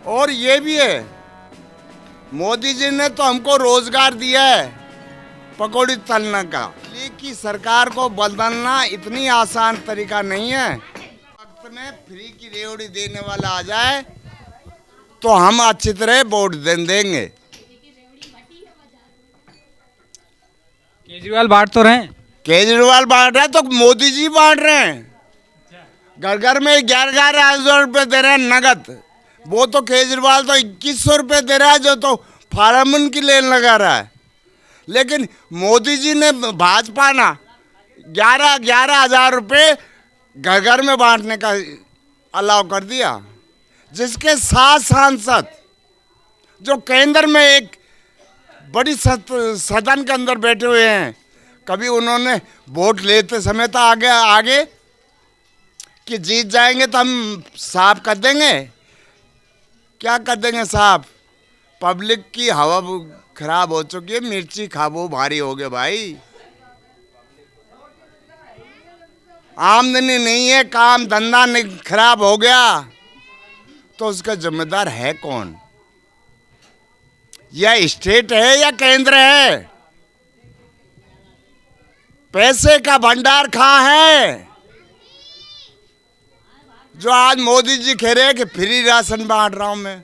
और ये भी है, मोदी जी ने तो हमको रोजगार दिया है पकौड़ी तलने का। दिल्ली की सरकार को बदलना इतनी आसान तरीका नहीं है। वक्त में फ्री की रेवड़ी देने वाला आ जाए तो हम अच्छी तरह वोट देंगे। केजरीवाल बांट तो रहे हैं। केजरीवाल बांट रहे हैं तो मोदी जी बांट रहे हैं। घर घर में 11,000 रुपये दे रहे हैं नगद। वो तो केजरीवाल तो 2100 रुपये दे रहा है, जो तो फार्मन की लेन लगा रहा है। लेकिन मोदी जी ने भाजपा ना 11,000 रुपये घर घर में बांटने का अलाउ कर दिया, जिसके 7 सांसद जो केंद्र में एक बड़ी सदन के अंदर बैठे हुए हैं, कभी उन्होंने वोट लेते समय तो आगे कि जीत जाएंगे तो हम साफ कर देंगे। क्या कर देंगे साफ? पब्लिक की हवा खराब हो चुकी है, मिर्ची खाबो भारी हो गए भाई। आमदनी नहीं है, काम धंधा नहीं, खराब हो गया, तो उसका जिम्मेदार है कौन? यह स्टेट है या केंद्र है? पैसे का भंडार कहाँ है जो आज मोदी जी कह रहे हैं कि फ्री राशन बांट रहा हूं मैं?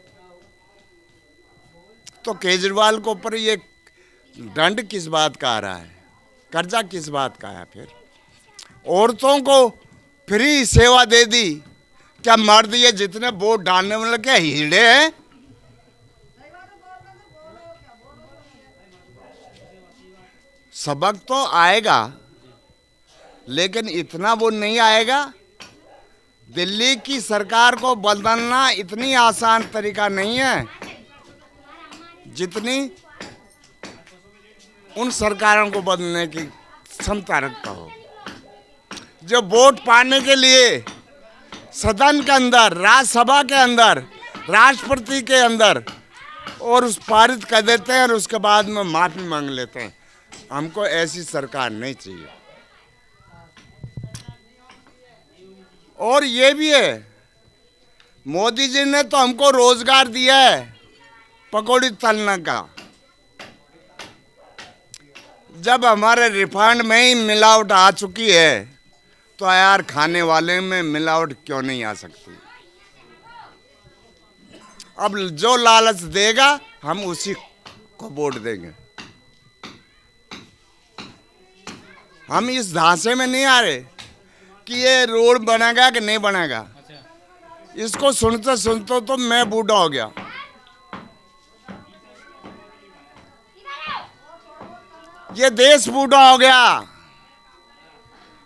तो केजरीवाल के ऊपर ये दंड किस बात का आ रहा है? कर्जा किस बात का है? फिर औरतों को फ्री सेवा दे दी। क्या मर्द ये जितने वोट डालने वाले क्या हीड़े हैं? सबक तो आएगा, लेकिन इतना वो नहीं आएगा। दिल्ली की सरकार को बदलना इतनी आसान तरीका नहीं है जितनी उन सरकारों को बदलने की क्षमता रखता हो, जो वोट पाने के लिए सदन के अंदर, राज्यसभा के अंदर, राष्ट्रपति के अंदर और उस पारित कर देते हैं और उसके बाद में माफी मांग लेते हैं। हमको ऐसी सरकार नहीं चाहिए। और ये भी है, मोदी जी ने तो हमको रोजगार दिया है पकौड़ी तलने का। जब हमारे रिफाइंड में ही मिलावट आ चुकी है तो यार खाने वाले में मिलावट क्यों नहीं आ सकती? अब जो लालच देगा हम उसी को वोट देंगे। हम इस धांसे में नहीं आ रहे कि ये रोड बनेगा कि नहीं बनेगा। इसको सुनते सुनते तो मैं बूढ़ा हो गया। ये देश बूढ़ा हो गया।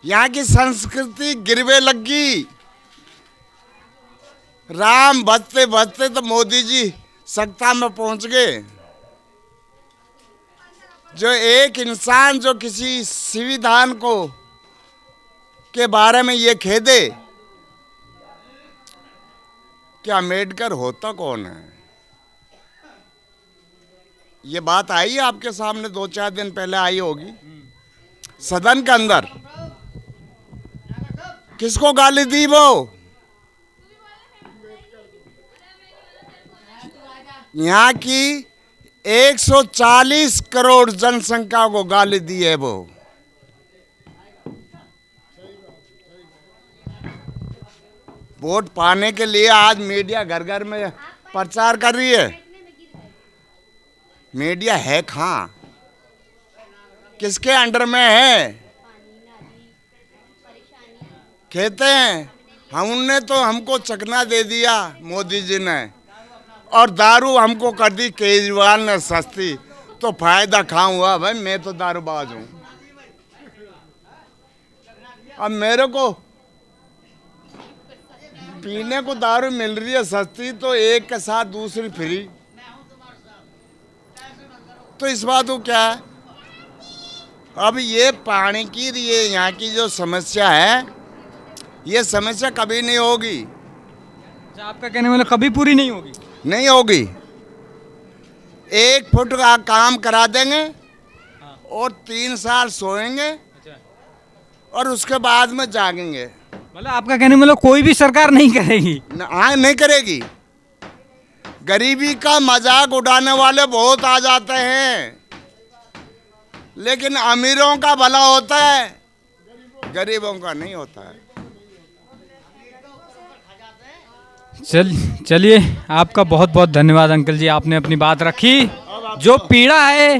यहाँ की संस्कृति गिरवे लगी। राम भजते भजते तो मोदी जी सत्ता में पहुंच गए। जो एक इंसान जो किसी संविधान को के बारे में ये कह दे कि अम्बेडकर होता कौन है? ये बात आई है आपके सामने, 2-4 दिन पहले आई होगी सदन के अंदर। किसको गाली दी वो? यहाँ की 140 करोड़ जनसंख्या को गाली दी है वो। वोट पाने के लिए आज मीडिया घर घर में प्रचार कर रही है। मीडिया है कहाँ? किसके अंडर में है? कहते हैं हमने तो हमको चकना दे दिया मोदी जी ने, और दारू हमको कर दी केजरीवाल ने सस्ती, तो फायदा कहाँ हुआ भाई? मैं तो दारूबाज हूँ। अब मेरे को पीने को दारू मिल रही है सस्ती, तो एक के साथ दूसरी फ्री, तो इस बात को क्या है? अब ये पानी की ये यहाँ की जो समस्या है, ये समस्या कभी नहीं होगी। अच्छा, आपका कहने वाला कभी पूरी नहीं होगी? नहीं होगी। 1 फुट का काम करा देंगे और 3 साल सोएंगे और उसके बाद में जागेंगे। मतलब आपका कहने मतलब कोई भी सरकार नहीं करेगी? नहीं करेगी। गरीबी का मजाक उड़ाने वाले बहुत आ जाते हैं, लेकिन अमीरों का भला होता है, गरीबों का नहीं होता है। चलिए, आपका बहुत बहुत धन्यवाद अंकल जी, आपने अपनी बात रखी। जो पीड़ा है,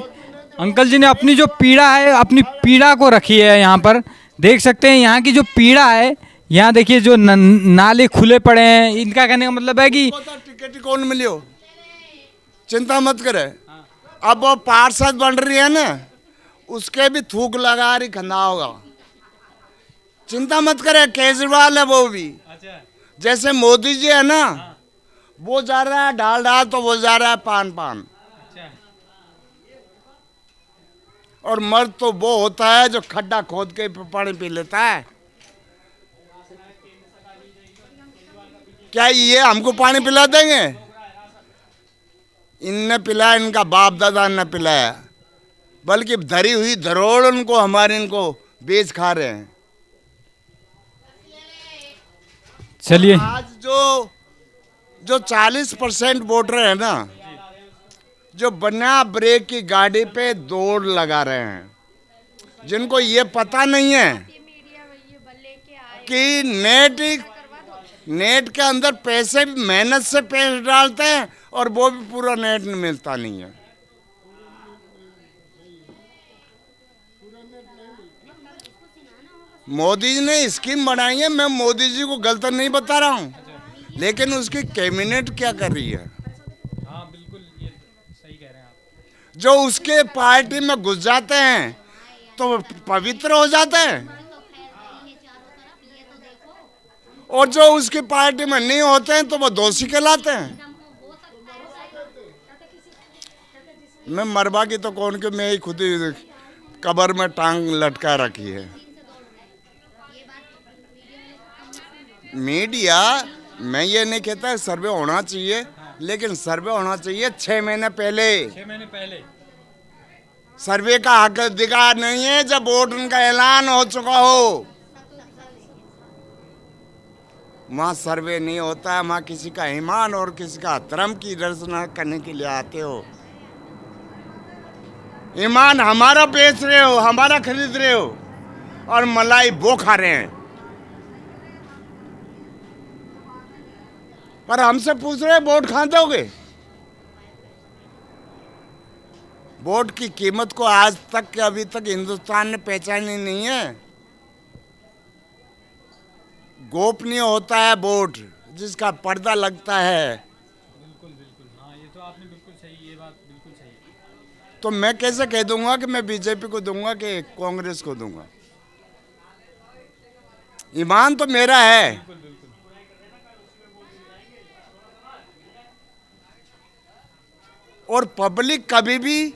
अंकल जी ने अपनी जो पीड़ा है, अपनी पीड़ा को रखी है यहाँ पर। देख सकते हैं यहाँ की जो पीड़ा है, यहाँ देखिए जो नाले खुले पड़े हैं। इनका कहने का मतलब है कि टिकट कौन मिलियो, चिंता मत करे। अब वो पार्षद बन रही है ना, उसके भी थूक लगा रही खंदा होगा, चिंता मत करे। केजरीवाल है वो भी, जैसे मोदी जी है ना, वो जा रहा है डाल डाल, तो वो जा रहा है पान पान। और मर्द तो वो होता है जो खड्डा खोद के पानी पी लेता है। क्या ये हमको पानी पिला देंगे? इनने पिलाया, इनका बाप दादा ने पिलाया, बल्कि धरी हुई धरोड़ उनको हमारे इनको बेच खा रहे हैं। चलिए, आज जो 40% वोटर है ना, जो बिना ब्रेक की गाड़ी पे दौड़ लगा रहे हैं, जिनको ये पता नहीं है कि नेट के अंदर पैसे मेहनत से पैसे डालते हैं और वो भी पूरा नेट मिलता नहीं है। मोदी जी ने स्कीम बनाई है, मैं मोदी जी को गलत नहीं बता रहा हूँ, लेकिन उसकी कैबिनेट क्या कर रही है? हाँ बिल्कुल, ये सही कह रहे हैं आप। जो उसके पार्टी में घुस जाते हैं तो पवित्र हो जाते हैं, और जो उसकी पार्टी में नहीं होते हैं तो वो दोषी कहलाते हैं। मैं मरवा की तो कौन के, मैं ही खुद ही कब्र में टांग लटका रखी है। मीडिया, मैं ये नहीं कहता सर्वे होना चाहिए, लेकिन सर्वे होना चाहिए 6 महीने पहले। 6 महीने पहले सर्वे का हक अधिकार नहीं है जब वोट उनका ऐलान हो चुका हो। वहाँ सर्वे नहीं होता है, वहाँ किसी का ईमान और किसी का धर्म की रचना करने के लिए आते हो। ईमान हमारा बेच रहे हो, हमारा खरीद रहे हो, और मलाई वो खा रहे हैं। पर हमसे पूछ रहे वोट कहाँ दोगे? वोट की कीमत को आज तक के अभी तक हिंदुस्तान ने पहचानी नहीं है। गोपनीय होता है वोट, जिसका पर्दा लगता है। बिल्कुल बिल्कुल, हाँ ये तो आपने बिल्कुल सही, ये बात बिल्कुल सही है। तो मैं कैसे कह दूंगा कि मैं बीजेपी को दूंगा कि कांग्रेस को दूंगा? ईमान तो मेरा है। बिल्कुल बिल्कुल। और पब्लिक कभी भी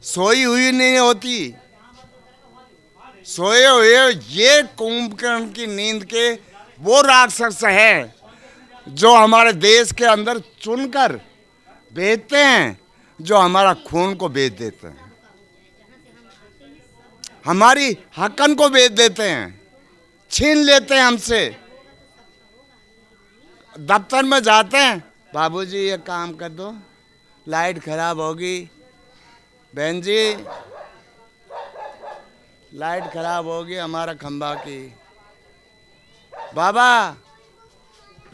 सोई हुई नहीं होती। सोए हुए ये कुंभकर्ण की नींद के वो राक्षस है जो हमारे देश के अंदर चुनकर बेचते हैं, जो हमारा खून को बेच देते हैं, हमारी हकन को बेच देते हैं, छीन लेते हैं हमसे। दफ्तर में जाते हैं, बाबूजी ये काम कर दो, लाइट खराब होगी, बहन जी लाइट खराब होगी हमारा खंबा की, बाबा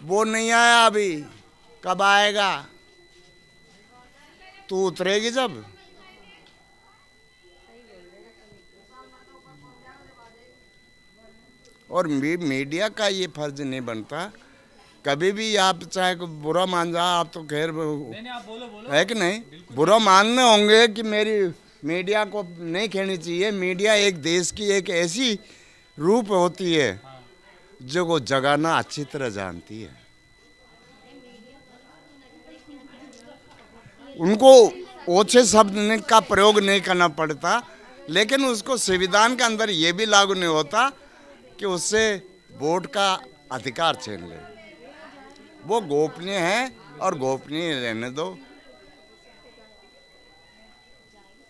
वो नहीं आया अभी, कब आएगा? तू उतरेगी जब। और मीडिया का ये फर्ज नहीं बनता कभी भी, आप चाहे को बुरा मान जाओ, आप तो खैर आप बोलो है कि नहीं, बुरा मानने होंगे कि मेरी मीडिया को नहीं कहनी चाहिए। मीडिया एक देश की एक ऐसी रूप होती है जो को जगाना अच्छी तरह जानती है। उनको ओछे शब्द का प्रयोग नहीं करना पड़ता, लेकिन उसको संविधान के अंदर ये भी लागू नहीं होता कि उससे वोट का अधिकार छीन ले। वो गोपनीय है और गोपनीय रहने दो।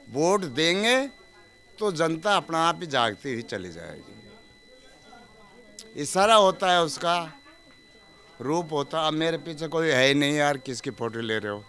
वोट देंगे तो जनता अपना आप ही जागती हुई चली जाएगी। इशारा होता है उसका रूप होता। अब मेरे पीछे कोई है ही नहीं यार, किसकी फोटो ले रहे हो।